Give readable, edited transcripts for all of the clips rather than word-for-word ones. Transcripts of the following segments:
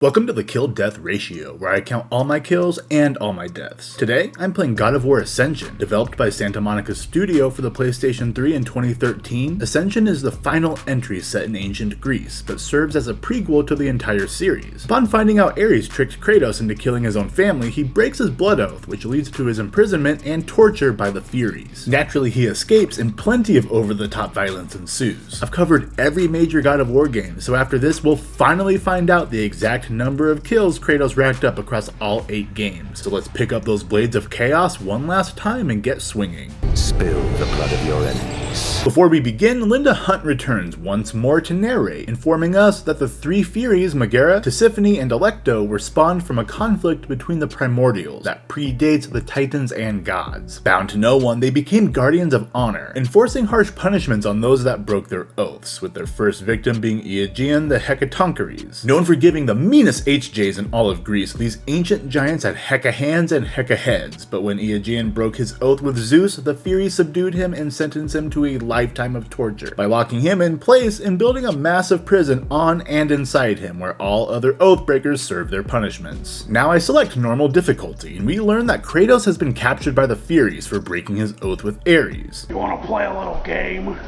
Welcome to the kill-death ratio, where I count all my kills and all my deaths. Today, I'm playing God of War Ascension. Developed by Santa Monica Studio for the PlayStation 3 in 2013, Ascension is the final entry set in ancient Greece, but serves as a prequel to the entire series. Upon finding out Ares tricked Kratos into killing his own family, he breaks his blood oath, which leads to his imprisonment and torture by the Furies. Naturally, he escapes, and plenty of over-the-top violence ensues. I've covered every major God of War game, so after this, we'll finally find out the exact number of kills Kratos racked up across all 8 games. So let's pick up those blades of chaos one last time and get swinging. Spill the blood of your enemies. Before we begin, Linda Hunt returns once more to narrate, informing us that the 3 Furies, Megaera, Tisiphone, and Alecto, were spawned from a conflict between the Primordials that predates the Titans and Gods. Bound to no one, they became Guardians of Honor, enforcing harsh punishments on those that broke their oaths, with their first victim being Aegean the Hecatoncheires. Known for giving the meanest HJs in all of Greece, these ancient giants had Heca hands and Heca heads, but when Aegean broke his oath with Zeus, the Furies subdued him and sentenced him to a lifetime of torture by locking him in place and building a massive prison on and inside him where all other oathbreakers serve their punishments. Now I select normal difficulty, and we learn that Kratos has been captured by the Furies for breaking his oath with Ares. You wanna play a little game?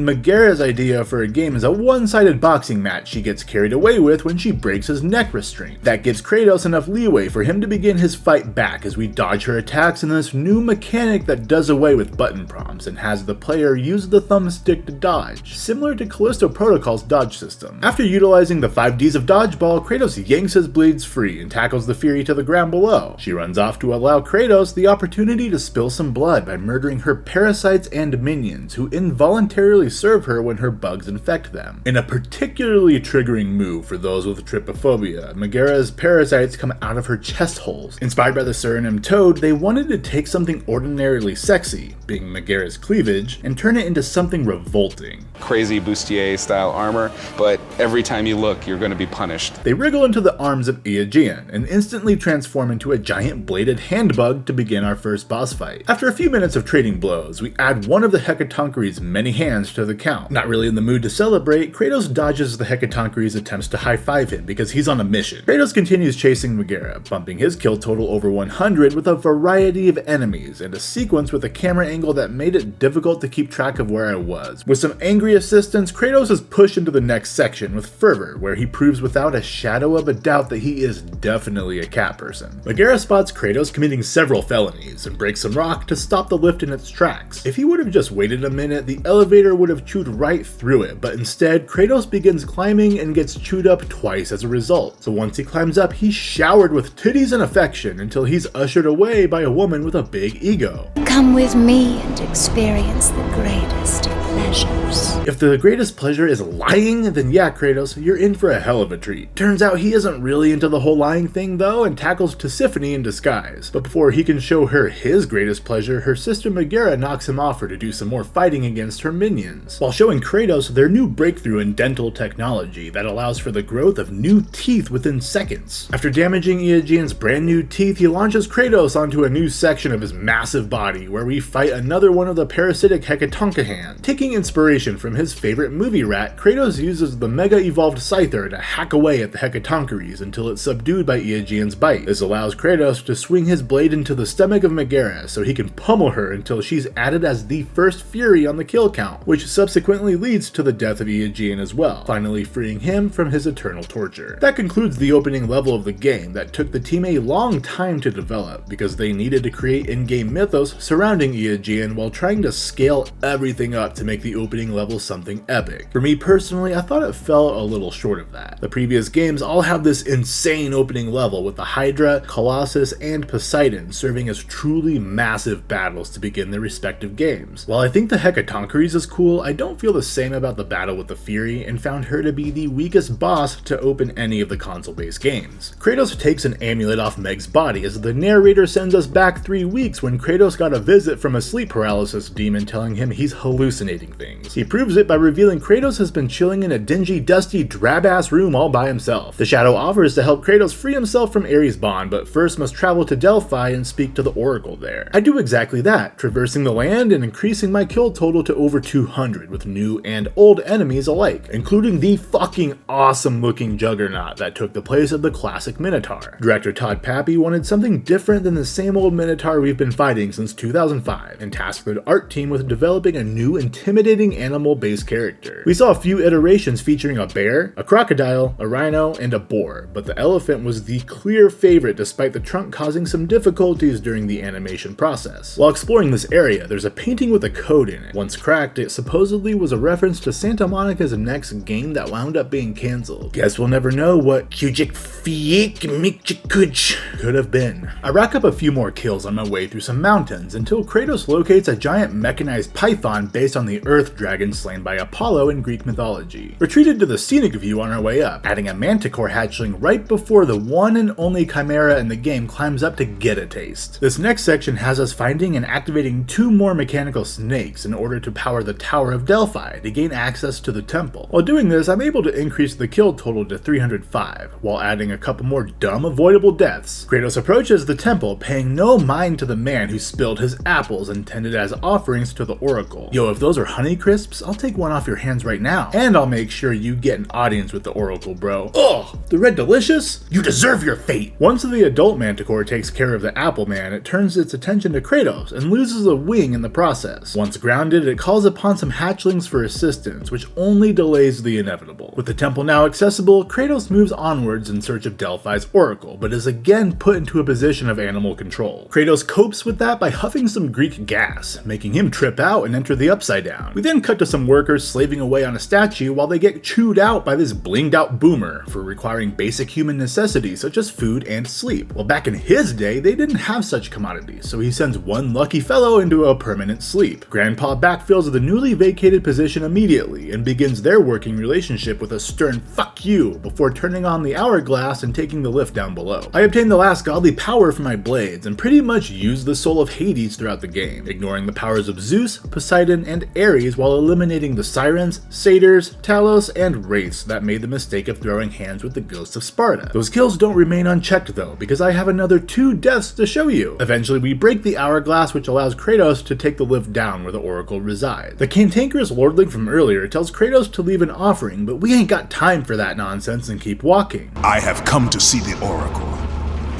Megaera's idea for a game is a one-sided boxing match she gets carried away with when she breaks his neck restraint. That gives Kratos enough leeway for him to begin his fight back as we dodge her attacks in this new mechanic that does away with button prompts and has the player use the thumbstick to dodge, similar to Callisto Protocol's dodge system. After utilizing the 5Ds of dodgeball, Kratos yanks his blades free and tackles the Fury to the ground below. She runs off to allow Kratos the opportunity to spill some blood by murdering her parasites and minions, who involuntarily serve her when her bugs infect them. In a particularly triggering move for those with trypophobia, Megaera's parasites come out of her chest holes. Inspired by the Suriname toad, they wanted to take something ordinarily sexy, being Megaera's cleavage, and turn it into something revolting. Crazy bustier style armor, but every time you look, you're going to be punished. They wriggle into the arms of Aegean and instantly transform into a giant bladed handbug to begin our first boss fight. After a few minutes of trading blows, we add one of the Hecatoncheires' many hands to the count. Not really in the mood to celebrate, Kratos dodges the Hecatoncheires' attempts to high-five him because he's on a mission. Kratos continues chasing Megaera, bumping his kill total over 100 with a variety of enemies and a sequence with a camera angle that made it difficult to keep track of where I was. With some angry assistance, Kratos is pushed into the next section with fervor, where he proves without a shadow of a doubt that he is definitely a cat person. Megaera spots Kratos committing several felonies and breaks some rock to stop the lift in its tracks. If he would have just waited a minute, the elevator would have chewed right through it, but instead, Kratos begins climbing and gets chewed up twice as a result. So once he climbs up, he's showered with titties and affection until he's ushered away by a woman with a big ego. Come with me and experience the greatest of pleasures. If the greatest pleasure is lying, then yeah, Kratos, you're in for a hell of a treat. Turns out he isn't really into the whole lying thing though, and tackles Tisiphone in disguise. But before he can show her his greatest pleasure, her sister Megaera knocks him off her to do some more fighting against her minions, while showing Kratos their new breakthrough in dental technology that allows for the growth of new teeth within seconds. After damaging Aegean's brand new teeth, he launches Kratos onto a new section of his massive body, where we fight another one of the parasitic Hecatoncheires. Taking inspiration from his favorite movie rat, Kratos uses the Mega Evolved Scyther to hack away at the Hecatoncheires until it's subdued by Aegean's bite. This allows Kratos to swing his blade into the stomach of Megaera so he can pummel her until she's added as the first Fury on the kill count, which subsequently leads to the death of Aegean as well, finally freeing him from his eternal torture. That concludes the opening level of the game that took the team a long time to develop because they needed to create in-game mythos surrounding Aegean while trying to scale everything up to make the opening level something epic. For me personally, I thought it fell a little short of that. The previous games all have this insane opening level with the Hydra, Colossus, and Poseidon serving as truly massive battles to begin their respective games. While I think the Hecatoncheires is cool, I don't feel the same about the battle with the Fury and found her to be the weakest boss to open any of the console-based games. Kratos takes an amulet off Meg's body as the narrator sends us back 3 weeks when Kratos got a visit from a sleep paralysis demon telling him he's hallucinating things. He proves it by revealing Kratos has been chilling in a dingy, dusty, drab-ass room all by himself. The Shadow offers to help Kratos free himself from Ares' bond, but first must travel to Delphi and speak to the Oracle there. I do exactly that, traversing the land and increasing my kill total to over 200 with new and old enemies alike, including the fucking awesome looking juggernaut that took the place of the classic Minotaur. Director Todd Pappy wanted something different than the same old Minotaur we've been fighting since 2005 and tasked the art team with developing a new intimidating animal-based character. We saw a few iterations featuring a bear, a crocodile, a rhino, and a boar, but the elephant was the clear favorite despite the trunk causing some difficulties during the animation process. While exploring this area, there's a painting with a code in it. Once cracked, it supposedly was a reference to Santa Monica's next game that wound up being cancelled. Guess we'll never know what Kujik Fiik Mikchikuch could have been. I rack up a few more kills on my way through some mountains until Kratos locates a giant mechanized python based on the earth dragon slain by Apollo in Greek mythology. We're treated to the scenic view on our way up, adding a manticore hatchling right before the one and only chimera in the game climbs up to get a taste. This next section has us finding and activating 2 more mechanical snakes in order to power the Tower of Delphi to gain access to the temple. While doing this, I'm able to increase the kill total to 305, while adding a couple more dumb avoidable deaths. Kratos approaches the temple, paying no mind to the man who spilled his apples intended as offerings to the Oracle. Yo, if those are honey crisps, I'll take one off your hands right now, and I'll make sure you get an audience with the Oracle, bro. Ugh, the red delicious? You deserve your fate! Once the adult manticore takes care of the apple man, it turns its attention to Kratos and loses a wing in the process. Once grounded, it calls upon some hatchlings for assistance, which only delays the inevitable. With the temple now accessible, Kratos moves onwards in search of Delphi's Oracle, but is again put into a position of animal control. Kratos copes with that by huffing some Greek gas, making him trip out and enter the Upside Down. We then cut to some workers slaving away on a statue while they get chewed out by this blinged out boomer for requiring basic human necessities such as food and sleep. Well, back in his day, they didn't have such commodities, so he sends one lucky fellow into a permanent sleep. Grandpa backfills the newly vacated position immediately and begins their working relationship with a stern fuck you before turning on the hourglass and taking the lift down below. I obtain the last godly power from my blades and pretty much use the soul of Hades throughout the game, ignoring the powers of Zeus, Poseidon, and Ares while eliminating the Sirens, Satyrs, Talos, and Wraiths that made the mistake of throwing hands with the ghosts of Sparta. Those kills don't remain unchecked though, because I have another 2 deaths to show you. Eventually we break the hourglass, which allows Kratos to take the lift down where the Oracle resides. The cantankerous lordling from earlier tells Kratos to leave an offering, but we ain't got time for that nonsense and keep walking. I have come to see the Oracle,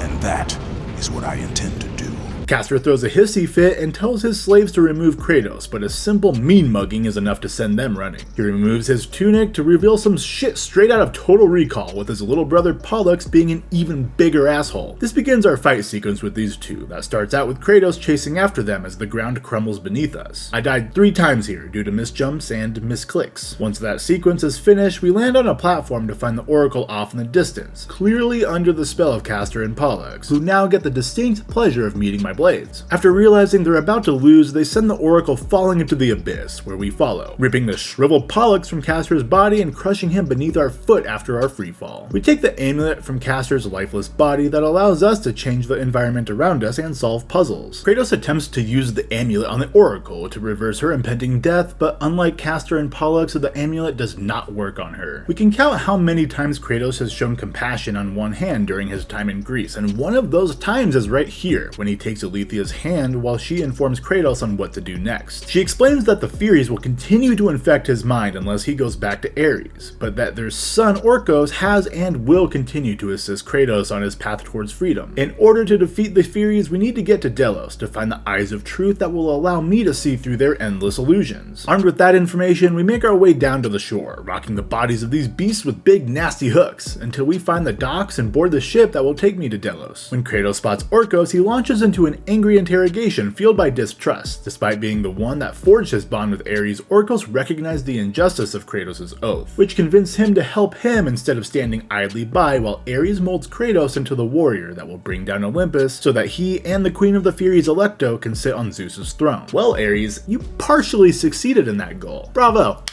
and that is what I intend to do. Castor throws a hissy fit and tells his slaves to remove Kratos, but a simple mean mugging is enough to send them running. He removes his tunic to reveal some shit straight out of Total Recall, with his little brother Pollux being an even bigger asshole. This begins our fight sequence with these two, that starts out with Kratos chasing after them as the ground crumbles beneath us. I died 3 times here due to misjumps and misclicks. Once that sequence is finished, we land on a platform to find the Oracle off in the distance, clearly under the spell of Castor and Pollux, who now get the distinct pleasure of meeting my blades. After realizing they're about to lose, they send the Oracle falling into the abyss, where we follow, ripping the shriveled Pollux from Castor's body and crushing him beneath our foot after our freefall. We take the amulet from Castor's lifeless body that allows us to change the environment around us and solve puzzles. Kratos attempts to use the amulet on the Oracle to reverse her impending death, but unlike Castor and Pollux, the amulet does not work on her. We can count how many times Kratos has shown compassion on one hand during his time in Greece, and one of those times is right here, when he takes Alethea's hand while she informs Kratos on what to do next. She explains that the Furies will continue to infect his mind unless he goes back to Ares, but that their son Orcos has and will continue to assist Kratos on his path towards freedom. In order to defeat the Furies, we need to get to Delos to find the eyes of truth that will allow me to see through their endless illusions. Armed with that information, we make our way down to the shore, rocking the bodies of these beasts with big nasty hooks, until we find the docks and board the ship that will take me to Delos. When Kratos spots Orcos, he launches into an angry interrogation fueled by distrust. Despite being the one that forged his bond with Ares, Orcos recognized the injustice of Kratos' oath, which convinced him to help him instead of standing idly by while Ares molds Kratos into the warrior that will bring down Olympus so that he and the Queen of the Furies Alecto can sit on Zeus's throne. Well, Ares, you partially succeeded in that goal. Bravo!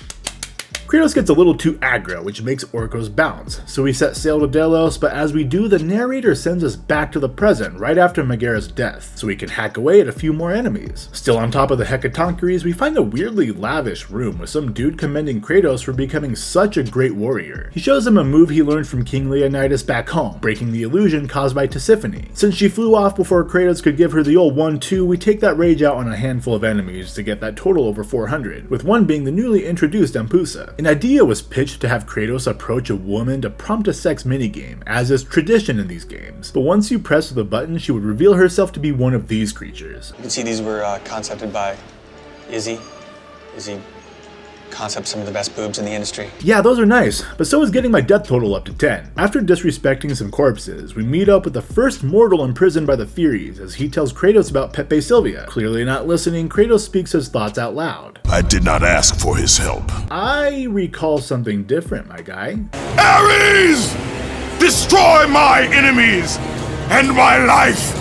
Kratos gets a little too aggro, which makes Orcos bounce, so we set sail to Delos, but as we do, the narrator sends us back to the present right after Megara's death, so we can hack away at a few more enemies. Still on top of the Hecatoncheires, we find a weirdly lavish room with some dude commending Kratos for becoming such a great warrior. He shows him a move he learned from King Leonidas back home, breaking the illusion caused by Tisiphone. Since she flew off before Kratos could give her the old 1-2, we take that rage out on a handful of enemies to get that total over 400, with one being the newly introduced Ampusa. An idea was pitched to have Kratos approach a woman to prompt a sex minigame, as is tradition in these games, but once you press the button, she would reveal herself to be one of these creatures. You can see these were concepted by Izzy. Izzy concept some of the best boobs in the industry. Yeah, those are nice, but so is getting my death total up to 10. After disrespecting some corpses, we meet up with the first mortal imprisoned by the Furies as he tells Kratos about Pepe Sylvia. Clearly not listening, Kratos speaks his thoughts out loud. I did not ask for his help. I recall something different, my guy. Ares! Destroy my enemies, and my life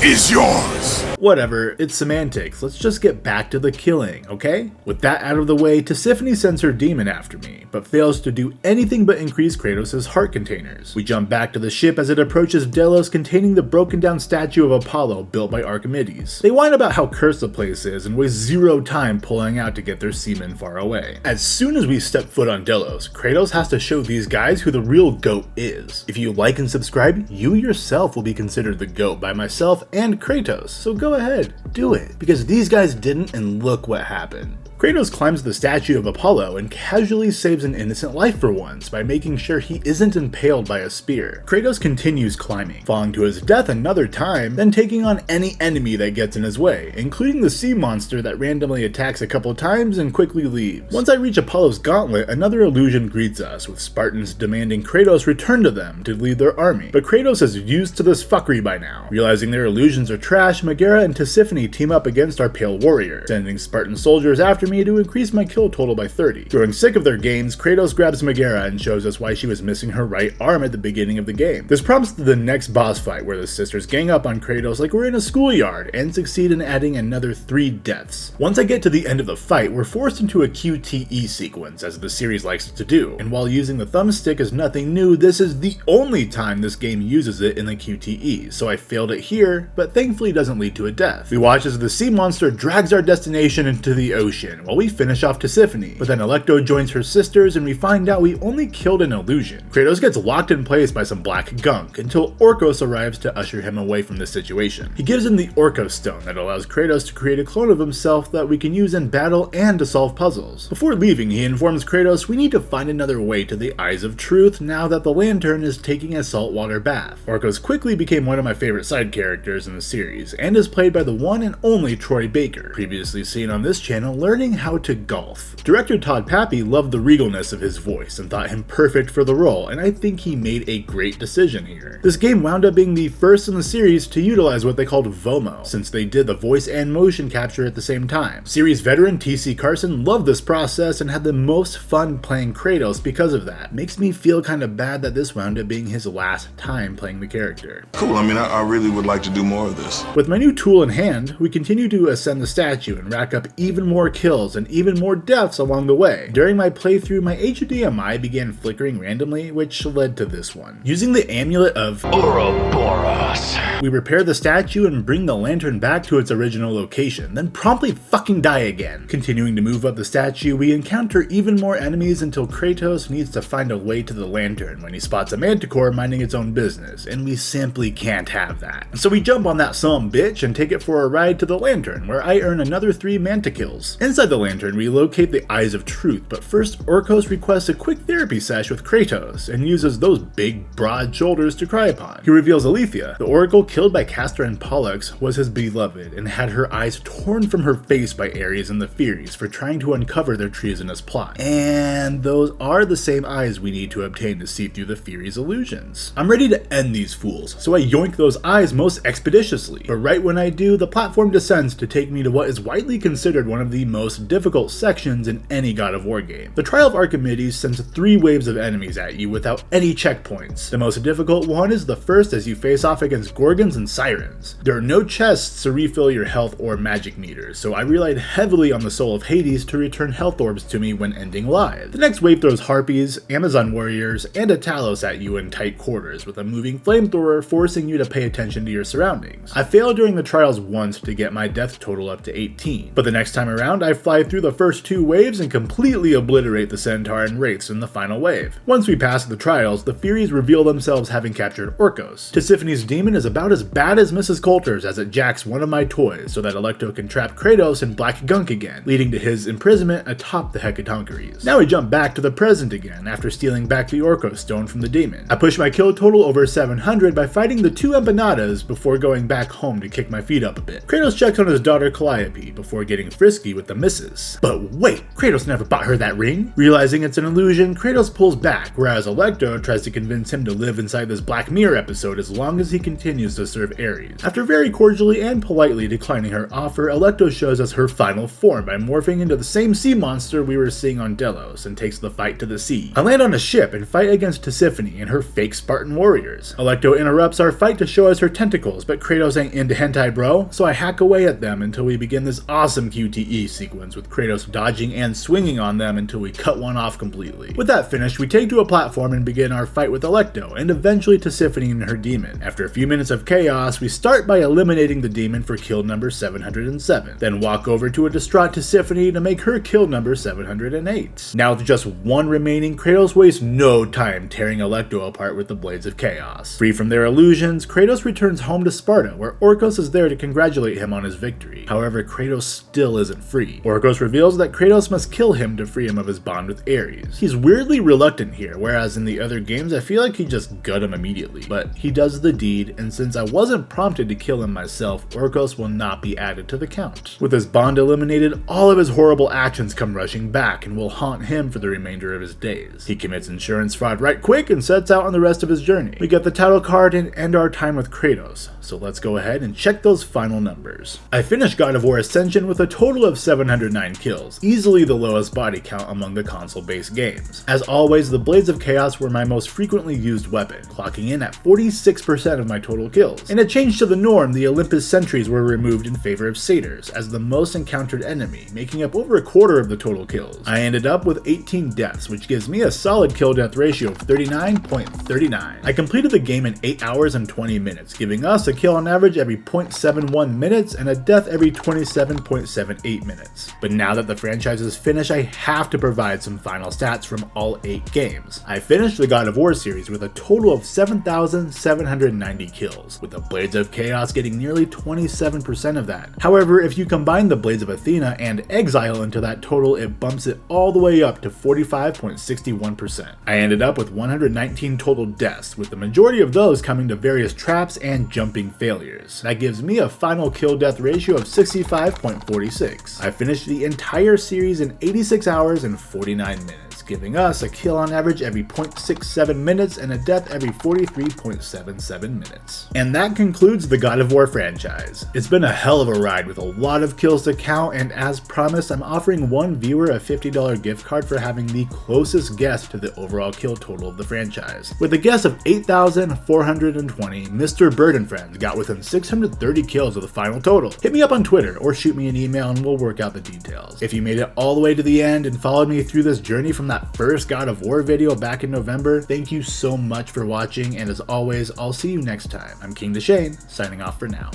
is yours. Whatever, it's semantics, let's just get back to the killing, okay? With that out of the way, Tisiphone sends her demon after me, but fails to do anything but increase Kratos' heart containers. We jump back to the ship as it approaches Delos containing the broken down statue of Apollo built by Archimedes. They whine about how cursed the place is and waste zero time pulling out to get their seamen far away. As soon as we step foot on Delos, Kratos has to show these guys who the real GOAT is. If you like and subscribe, you yourself will be considered the GOAT by myself and Kratos, so go ahead, do it, because these guys didn't, and look what happened. Kratos climbs the statue of Apollo and casually saves an innocent life for once by making sure he isn't impaled by a spear. Kratos continues climbing, falling to his death another time, then taking on any enemy that gets in his way, including the sea monster that randomly attacks a couple times and quickly leaves. Once I reach Apollo's gauntlet, another illusion greets us, with Spartans demanding Kratos return to them to lead their army. But Kratos is used to this fuckery by now. Realizing their illusions are trash, Megara and Tisiphone team up against our pale warrior, sending Spartan soldiers after me to increase my kill total by 30. Growing sick of their games, Kratos grabs Megara and shows us why she was missing her right arm at the beginning of the game. This prompts the next boss fight where the sisters gang up on Kratos like we're in a schoolyard and succeed in adding another 3 deaths. Once I get to the end of the fight, we're forced into a QTE sequence as the series likes to do, and while using the thumbstick is nothing new, this is the only time this game uses it in the QTE, so I failed it here, but thankfully doesn't lead to a death. We watch as the sea monster drags our destination into the ocean while we finish off Tisiphone, but then Alecto joins her sisters and we find out we only killed an illusion. Kratos gets locked in place by some black gunk until Orcos arrives to usher him away from the situation. He gives him the Orcos stone that allows Kratos to create a clone of himself that we can use in battle and to solve puzzles. Before leaving, he informs Kratos we need to find another way to the Eyes of Truth now that the lantern is taking a saltwater bath. Orcos quickly became one of my favorite side characters in the series, and is played by the one and only Troy Baker, previously seen on this channel learning how to golf. Director Todd Pappy loved the regalness of his voice and thought him perfect for the role, and I think he made a great decision here. This game wound up being the first in the series to utilize what they called VOMO, since they did the voice and motion capture at the same time. Series veteran TC Carson loved this process and had the most fun playing Kratos because of that. Makes me feel kind of bad that this wound up being his last time playing the character. Cool, I mean, I really would like to do more of this. With my new tool in hand, we continue to ascend the statue and rack up even more kills and even more deaths along the way. During my playthrough, my HDMI began flickering randomly, which led to this one. Using the amulet of Ouroboros, we repair the statue and bring the lantern back to its original location, then promptly fucking die again. Continuing to move up the statue, we encounter even more enemies until Kratos needs to find a way to the lantern when he spots a manticore minding its own business, and we simply can't have that. So we jump on that some bitch and take it for a ride to the lantern, where I earn another 3 manticills. Inside the lantern, we locate the Eyes of Truth, but first Orcos requests a quick therapy sesh with Kratos and uses those big, broad shoulders to cry upon. He reveals Alethea, the oracle killed by Castor and Pollux, was his beloved and had her eyes torn from her face by Ares and the Furies for trying to uncover their treasonous plot. And those are the same eyes we need to obtain to see through the Furies' illusions. I'm ready to end these fools, so I yoink those eyes most expeditiously, but right when I do, the platform descends to take me to what is widely considered one of the most most difficult sections in any God of War game. The Trial of Archimedes sends 3 waves of enemies at you without any checkpoints. The most difficult one is the first as you face off against Gorgons and Sirens. There are no chests to refill your health or magic meters, so I relied heavily on the Soul of Hades to return health orbs to me when ending live. The next wave throws Harpies, Amazon Warriors, and a Talos at you in tight quarters, with a moving flamethrower forcing you to pay attention to your surroundings. I failed during the trials once to get my death total up to 18, but the next time around I fly through the first 2 waves and completely obliterate the Centaur and Wraiths in the final wave. Once we pass the trials, the Furies reveal themselves having captured Orcos. Tisiphone's demon is about as bad as Mrs. Coulter's as it jacks one of my toys so that Alecto can trap Kratos in black gunk again, leading to his imprisonment atop the Hecatoncheires. Now we jump back to the present again after stealing back the Orcos stone from the demon. I push my kill total over 700 by fighting the 2 empanadas before going back home to kick my feet up a bit. Kratos checks on his daughter Calliope before getting frisky with the missus. But wait, Kratos never bought her that ring? Realizing it's an illusion, Kratos pulls back, whereas Alecto tries to convince him to live inside this Black Mirror episode as long as he continues to serve Ares. After very cordially and politely declining her offer, Alecto shows us her final form by morphing into the same sea monster we were seeing on Delos and takes the fight to the sea. I land on a ship and fight against Tisiphone and her fake Spartan warriors. Alecto interrupts our fight to show us her tentacles, but Kratos ain't into hentai bro, so I hack away at them until we begin this awesome QTE sequence with Kratos dodging and swinging on them until we cut one off completely. With that finished, we take to a platform and begin our fight with Alecto and eventually Tisiphone and her demon. After a few minutes of chaos, we start by eliminating the demon for kill number 707, then walk over to a distraught Tisiphone to make her kill number 708. Now with just 1 remaining, Kratos wastes no time tearing Alecto apart with the Blades of Chaos. Free from their illusions, Kratos returns home to Sparta, where Orcos is there to congratulate him on his victory. However, Kratos still isn't free. Orcos reveals that Kratos must kill him to free him of his bond with Ares. He's weirdly reluctant here, whereas in the other games I feel like he just gut him immediately. But he does the deed, and since I wasn't prompted to kill him myself, Orcos will not be added to the count. With his bond eliminated, all of his horrible actions come rushing back and will haunt him for the remainder of his days. He commits insurance fraud right quick and sets out on the rest of his journey. We get the title card and end our time with Kratos, so let's go ahead and check those final numbers. I finished God of War Ascension with a total of 709 kills, easily the lowest body count among the console-based games. As always, the Blades of Chaos were my most frequently used weapon, clocking in at 46% of my total kills. In a change to the norm, the Olympus sentries were removed in favor of satyrs as the most encountered enemy, making up over a quarter of the total kills. I ended up with 18 deaths, which gives me a solid kill-death ratio of 39.39. I completed the game in 8 hours and 20 minutes, giving us a kill on average every 0.71 minutes and a death every 27.78 minutes. But now that the franchise is finished, I have to provide some final stats from all 8 games. I finished the God of War series with a total of 7,790 kills, with the Blades of Chaos getting nearly 27% of that. However, if you combine the Blades of Athena and Exile into that total, it bumps it all the way up to 45.61%. I ended up with 119 total deaths, with the majority of those coming to various traps and jumping failures. That gives me a final kill-death ratio of 65.46. I finished the entire series in 86 hours and 49 minutes, giving us a kill on average every 0.67 minutes and a death every 43.77 minutes. And that concludes the God of War franchise. It's been a hell of a ride with a lot of kills to count, and as promised, I'm offering one viewer a $50 gift card for having the closest guess to the overall kill total of the franchise. With a guess of 8,420, Mr. Bird and Friends got within 630 kills of the final total. Hit me up on Twitter or shoot me an email and we'll work out the details. If you made it all the way to the end and followed me through this journey from that first God of War video back in November, thank you so much for watching, and as always, I'll see you next time. I'm King Deschain, signing off for now.